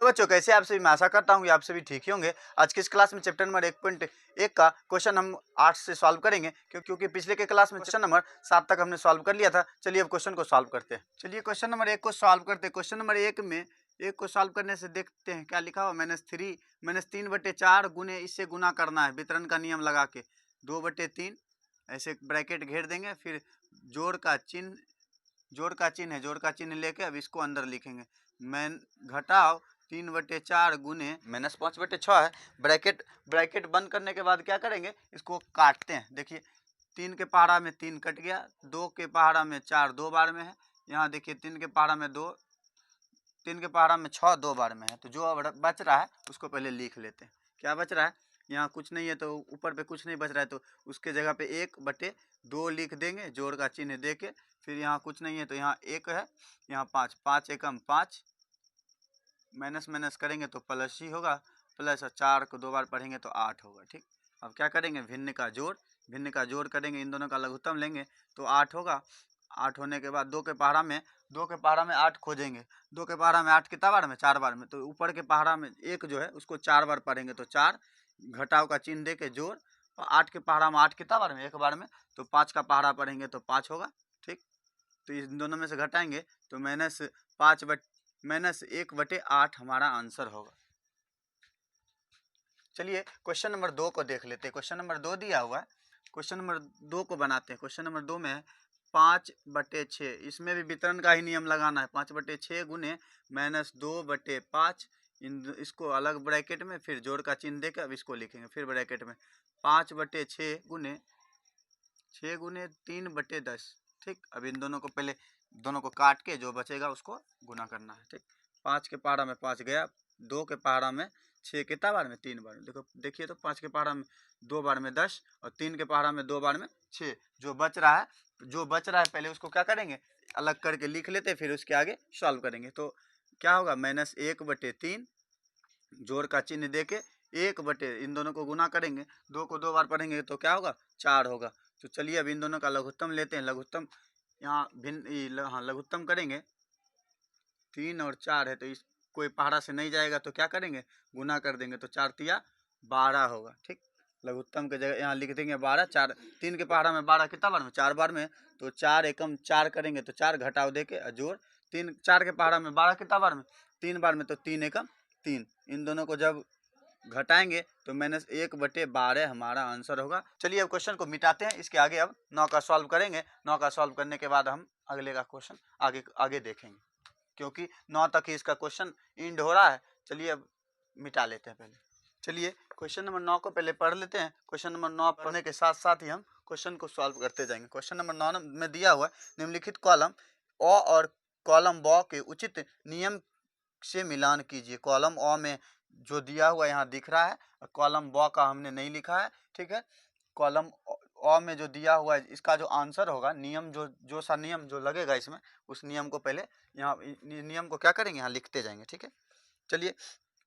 तो बच्चों कैसे आप सभी, मैं आशा करता हूँ कि आप सभी ठीक ही होंगे। आज की इस क्लास में चैप्टर नंबर 1.1 का क्वेश्चन हम 8 से सॉल्व करेंगे, क्योंकि पिछले के क्लास में क्वेश्चन नंबर 7 तक हमने सॉल्व कर लिया था। चलिए अब क्वेश्चन को सॉल्व करते हैं। चलिए क्वेश्चन नंबर 1 को सॉल्व करते हैं। क्वेश्चन नंबर 1 में एक को सॉल्व करने से देखते हैं क्या लिखा हुआ। -3/4 गुने इससे गुना करना है वितरण का नियम लगा के 2/3 ऐसे ब्रैकेट घेर देंगे। फिर जोड़ का चिन्ह है, जोड़ का चिन्ह लेके अब इसको अंदर लिखेंगे। घटाओ 3/4 गुने -5/6 है। ब्रैकेट बंद करने के बाद क्या करेंगे, इसको काटते हैं। देखिए 3 के पहाड़ा में 3 कट गया, 2 के पहाड़ा में 4 2 बार में है। यहाँ देखिए 3 के पहाड़ा में 2, 3 के पहाड़ा में 6 2 बार में है। तो जो बच रहा है उसको पहले लिख लेते हैं। क्या बच रहा है, यहाँ कुछ नहीं है तो ऊपर पे कुछ नहीं बच रहा है, तो उसके जगह पे 1/2 लिख देंगे जोड़ का चिन्ह दे के। फिर यहाँ कुछ नहीं है तो यहाँ 1 है, यहाँ 5, 5 एकम 5, माइनस करेंगे तो प्लस ही होगा, प्लस 4 को 2 बार पढ़ेंगे तो 8 होगा। ठीक, अब क्या करेंगे, भिन्न का जोड़ करेंगे, इन दोनों का लघुत्तम लेंगे तो 8 होगा। 8 होने के बाद 2 के पहाड़ा में 8 खोजेंगे। 2 के पहाड़ा में 8 कितना बार में, 4 बार में। तो ऊपर के पहाड़ा में 1 जो है उसको 4 बार पढ़ेंगे तो 4, घटाव का चिन्ह दे के जोड़। 8 के पहाड़ा में 8 कितना बार में, 1 बार में। तो 5 का पहाड़ा पढ़ेंगे तो 5 होगा। ठीक, तो इन दोनों में से घटाएंगे तो -1/8 हमारा आंसर होगा। चलिए क्वेश्चन नंबर 2 को देख लेते हैं। क्वेश्चन नंबर 2 दिया हुआ है, क्वेश्चन नंबर 2 को बनाते हैं। क्वेश्चन नंबर 2 में है 5/6, इसमें भी वितरण का ही नियम लगाना है। 5/6 गुने -2/5, इसको अलग ब्रैकेट में, फिर जोड़ का चिन्ह देकर अब इसको लिखेंगे। फिर ब्रैकेट में 5/6 गुने 3/10। ठीक, अब इन दोनों को पहले दोनों को काट के जो बचेगा उसको गुना करना है। ठीक, 5 के पहाड़ा में 5 गया, 2 के पहाड़ा में 6 कितना बार में, 3 बार में। देखिए तो 5 के पहाड़ा में 2 बार में 10 और 3 के पहाड़ा में 2 बार में 6। जो बच रहा है पहले उसको क्या करेंगे, अलग करके लिख लेते, फिर उसके आगे सॉल्व करेंगे। तो क्या होगा, -1/3 जोड़ का चिन्ह दे के 1/, इन दोनों को गुना करेंगे, 2 को 2 बार पढ़ेंगे तो क्या होगा, 4 होगा। तो चलिए अब इन दोनों का लघुत्तम लेते हैं। लघुत्तम यहाँ लघुत्तम करेंगे। 3 और 4 है तो इस कोई पहाड़ा से नहीं जाएगा तो क्या करेंगे, गुना कर देंगे तो 4 तिया 12 होगा। ठीक, लघुत्तम के जगह यहाँ लिख देंगे 12। 4, 3 के पहाड़ा में 12 कितना बार में, 4 बार में। तो 4 एकम 4 करेंगे तो 4, घटाव दे के जोड़। 3, 4 के पहाड़ा में 12 कितना बार में, 3 बार में। तो 3 एकम 3, इन दोनों को जब घटाएंगे तो -1/12 हमारा आंसर होगा। चलिए अब क्वेश्चन को मिटाते हैं। इसके आगे अब 9 का सॉल्व करेंगे। 9 का सॉल्व करने के बाद हम अगले का क्वेश्चन आगे देखेंगे, क्योंकि 9 तक ही इसका क्वेश्चन एंड हो रहा है। चलिए अब मिटा लेते हैं पहले। चलिए क्वेश्चन नंबर 9 को पहले पढ़ लेते हैं। क्वेश्चन नंबर 9 पढ़ने के साथ साथ ही हम क्वेश्चन को सॉल्व करते जाएंगे। क्वेश्चन नंबर 9 में दिया हुआ निम्नलिखित कॉलम अ और कॉलम ब के उचित नियम से मिलान कीजिए। कॉलम अ में जो दिया हुआ यहाँ दिख रहा है, कॉलम ब का हमने नहीं लिखा है। ठीक है, कॉलम अ में जो दिया हुआ है इसका जो आंसर होगा, नियम जो सा नियम जो लगेगा इसमें, उस नियम को पहले यहाँ नियम को क्या करेंगे, यहाँ लिखते जाएंगे। ठीक है, चलिए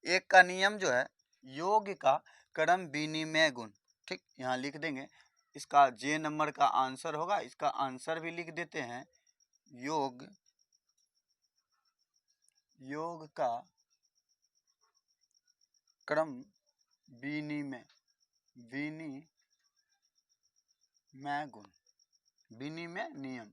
1 का नियम जो है, योग का क्रम विनिमय गुण। ठीक, यहाँ लिख देंगे। इसका जे नंबर का आंसर होगा, इसका आंसर भी लिख देते हैं। योग का क्रम विनिमय गुण, विनिमय नियम।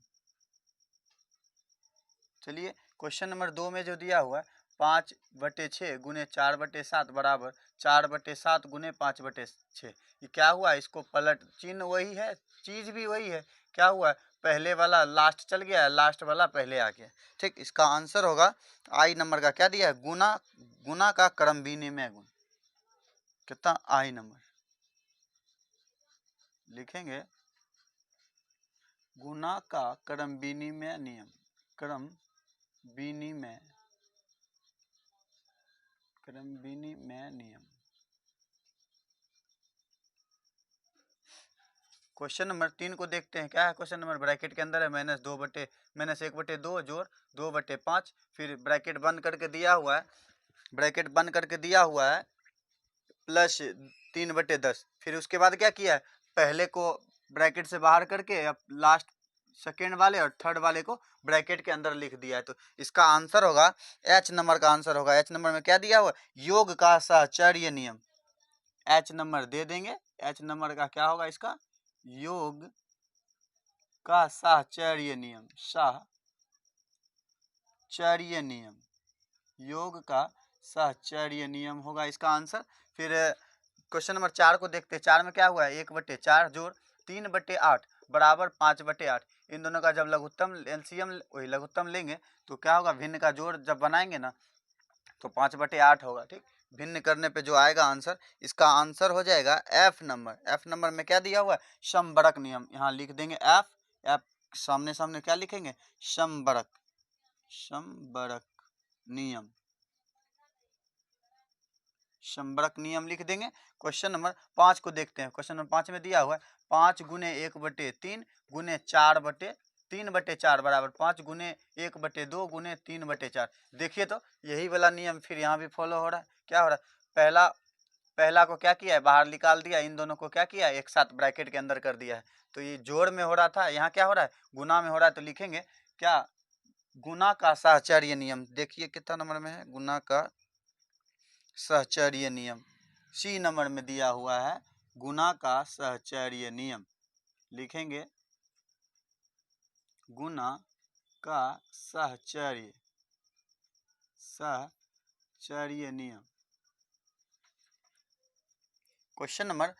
चलिए क्वेश्चन नंबर 2 में जो दिया हुआ है 5/6 गुने 4/7 बराबर 4/7 गुने 5/6। ये क्या हुआ, इसको पलट, चिन्ह वही है, चीज भी वही है। क्या हुआ, पहले वाला लास्ट चल गया, लास्ट वाला पहले आ गया। ठीक, इसका आंसर होगा आई नंबर का क्या दिया है, गुना का क्रम विनिमय गुण। कितना, आई नंबर लिखेंगे, गुना का क्रम विनिमय नियम, क्रम विनिमय नियम। क्वेश्चन नंबर 3 को देखते हैं। क्या है क्वेश्चन नंबर, ब्रैकेट के अंदर है -1/2 जोड़ 2/5, फिर ब्रैकेट बंद करके दिया हुआ है +3/10। फिर उसके बाद क्या किया है, पहले को ब्रैकेट से बाहर करके अब लास्ट सेकेंड वाले और थर्ड वाले को ब्रैकेट के अंदर लिख दिया है। तो इसका आंसर होगा एच नंबर का आंसर होगा। एच नंबर में क्या दिया हुआ, योग का साहचर्य नियम। एच नंबर दे देंगे। एच नंबर का क्या होगा, इसका योग का साहचर्य नियम। साहचर्य नियम, योग का साहचर्य नियम होगा इसका आंसर। फिर क्वेश्चन नंबर 4 को देखते हैं। 4 में क्या हुआ है, 1/4 जोड़ 3/8 बराबर 5/8। इन दोनों का जब लघुत्तम एलसीएम वही लघुत्तम लेंगे तो क्या होगा, भिन्न का जोड़ जब बनाएंगे ना तो 5/8 होगा। ठीक, भिन्न करने पे जो आएगा आंसर, इसका आंसर हो जाएगा एफ नंबर। एफ नंबर में क्या दिया हुआ है, समबरक नियम। यहाँ लिख देंगे एफ। एफ सामने सामने क्या लिखेंगे, समबरक। समबरक नियम, समबरक नियम लिख देंगे। क्वेश्चन नंबर 5 को देखते हैं। क्वेश्चन नंबर 5 में दिया हुआ है 5 गुने 1/3 गुने 4/3/4 बराबर 5 गुने 1/2 गुने 3/4। देखिए तो यही वाला नियम फिर यहाँ भी फॉलो हो रहा है। क्या हो रहा है, पहला को क्या किया है, बाहर निकाल दिया, इन दोनों को क्या किया है, एक साथ ब्रैकेट के अंदर कर दिया है। तो ये जोड़ में हो रहा था, यहाँ क्या हो रहा है, गुना में हो रहा है। तो लिखेंगे क्या, गुना का साहचर्य नियम। देखिए कितना नंबर में है, गुना का साहचर्य नियम। सी नंबर में दिया हुआ है गुना का साहचर्य नियम। लिखेंगे गुना का साहचर्य नियम। क्वेश्चन नंबर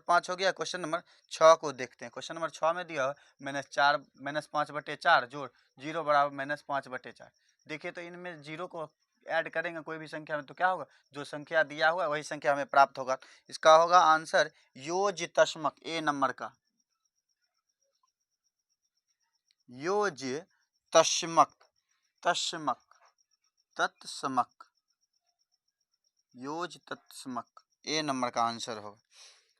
5 हो गया। क्वेश्चन नंबर 6 को देखते हैं। क्वेश्चन नंबर 6 में दिया -5/4 जोड़ 0 बराबर -5/4। देखिए तो इनमें जीरो को ऐड करेंगे कोई भी संख्या में तो क्या होगा, जो संख्या दिया हुआ है वही संख्या हमें प्राप्त होगा। इसका होगा आंसर योज तस्मक, ए नंबर का योज तस्मक। तस्मक, तत्समक, योज तत्समक, ए नंबर का आंसर होगा।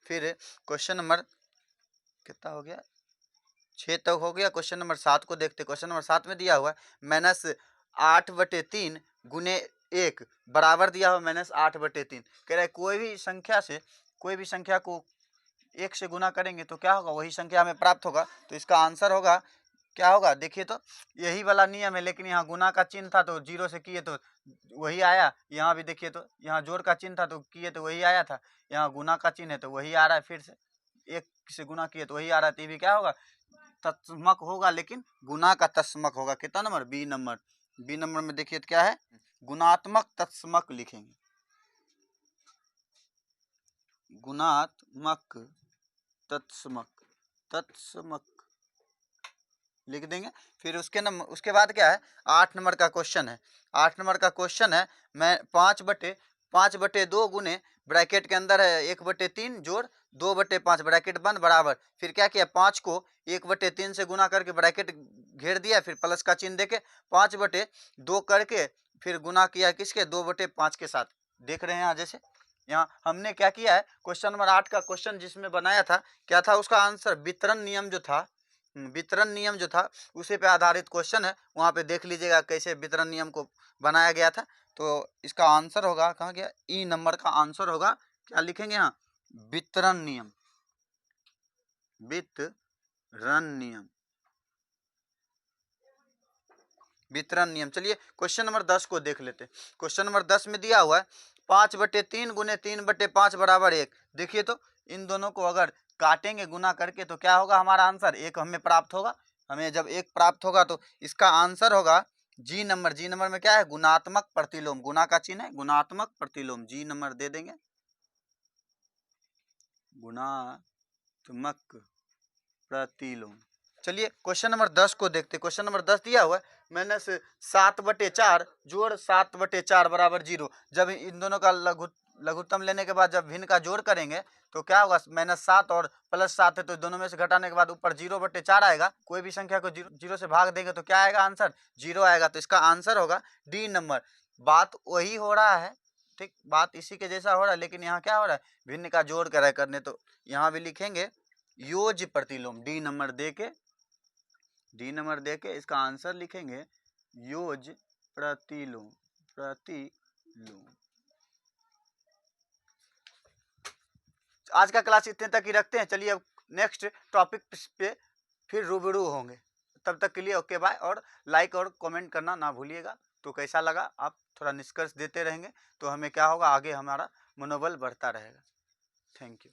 फिर क्वेश्चन नंबर कितना हो गया, 6 तक हो गया। क्वेश्चन नंबर 7 को देखते। क्वेश्चन नंबर 7 में दिया हुआ है -8/3 गुने 1 बराबर दिया हुआ -8/3। कह रहा है कोई भी संख्या को 1 से गुना करेंगे तो क्या होगा, वही संख्या हमें प्राप्त होगा। तो इसका आंसर होगा क्या होगा, देखिए तो यही वाला नियम है, लेकिन यहाँ गुना का चिन्ह था तो 0 से किए तो वही आया। यहाँ भी देखिए तो यहाँ जोड़ का चिन्ह था तो किए तो वही आया था। यहाँ गुना का चिन्ह है तो वही आ रहा है, फिर से 1 से गुना किए तो वही आ रहा है। तो ये भी क्या होगा, तत्समक होगा, लेकिन गुना का तत्समक होगा। कितना number, B number. B number में देखिए तो क्या है, गुणात्मक तत्समक लिखेंगे। गुणात्मक तत्समक, तत्समक लिख देंगे। फिर उसके बाद क्या है, 8 नंबर का क्वेश्चन है। 8 नंबर का क्वेश्चन है, मैं 5/2 गुने ब्रैकेट के अंदर है 1/3 जोड़ 2/5 ब्रैकेट बंद बराबर। फिर क्या किया, 5 को 1/3 से गुना करके ब्रैकेट घेर दिया, फिर प्लस का चिन्ह देके 5/2 करके फिर गुना किया किसके, 2/5 के साथ। देख रहे हैं यहाँ, जैसे यहाँ हमने क्या किया है, क्वेश्चन नंबर 8 का क्वेश्चन जिसमें बनाया था, क्या था उसका आंसर, वितरण नियम जो था, वितरण नियम जो था उसी पे आधारित क्वेश्चन है। वहाँ पे देख लीजिएगा कैसे वितरण नियम को बनाया गया था। तो इसका आंसर होगा, कहाँ गया, ई नंबर का आंसर होगा। क्या लिखेंगे यहाँ, वितरण नियम। वितरण नियम, वितरण नियम। चलिए क्वेश्चन नंबर 10 को देख लेते हैं। क्वेश्चन नंबर 10 में दिया हुआ है 5/3 गुने 3/5 बराबर 1। देखिए तो इन दोनों को अगर काटेंगे गुना करके तो क्या होगा, हमारा आंसर 1 हमें प्राप्त होगा। हमें जब 1 प्राप्त होगा तो इसका आंसर होगा जी नंबर। जी नंबर में क्या है, गुणात्मक प्रतिलोम। गुना का चिन्ह है, गुणात्मक प्रतिलोम, जी नंबर दे देंगे। गुणात्मक प्रतिलोम। चलिए क्वेश्चन नंबर 10 को देखते। क्वेश्चन नंबर 10 दिया हुआ है -7/4 जोड़ 7/4 बराबर 0। जब इन दोनों का लघुत्तम लेने के बाद जब भिन्न का जोड़ करेंगे तो क्या होगा, -7 और +7 है तो दोनों में से घटाने के बाद ऊपर 0/4 आएगा। कोई भी संख्या को 0 से भाग देंगे तो क्या आएगा, आंसर 0 आएगा। तो इसका आंसर होगा डी नंबर। बात वही हो रहा है, ठीक, बात इसी के जैसा हो रहा है, लेकिन यहाँ क्या हो रहा है, भिन्न का जोड़ कर करने। तो यहाँ भी लिखेंगे योज प्रतिलोम, डी नंबर दे के, डी नंबर दे के इसका आंसर लिखेंगे योज प्रतिलोम। प्रतिलोम। आज का क्लास इतने तक ही रखते हैं। चलिए अब नेक्स्ट टॉपिक पे फिर रूबरू होंगे। तब तक के लिए ओके बाय, और लाइक और कमेंट करना ना भूलिएगा। तो कैसा लगा आप थोड़ा निष्कर्ष देते रहेंगे तो हमें क्या होगा, आगे हमारा मनोबल बढ़ता रहेगा। Thank you.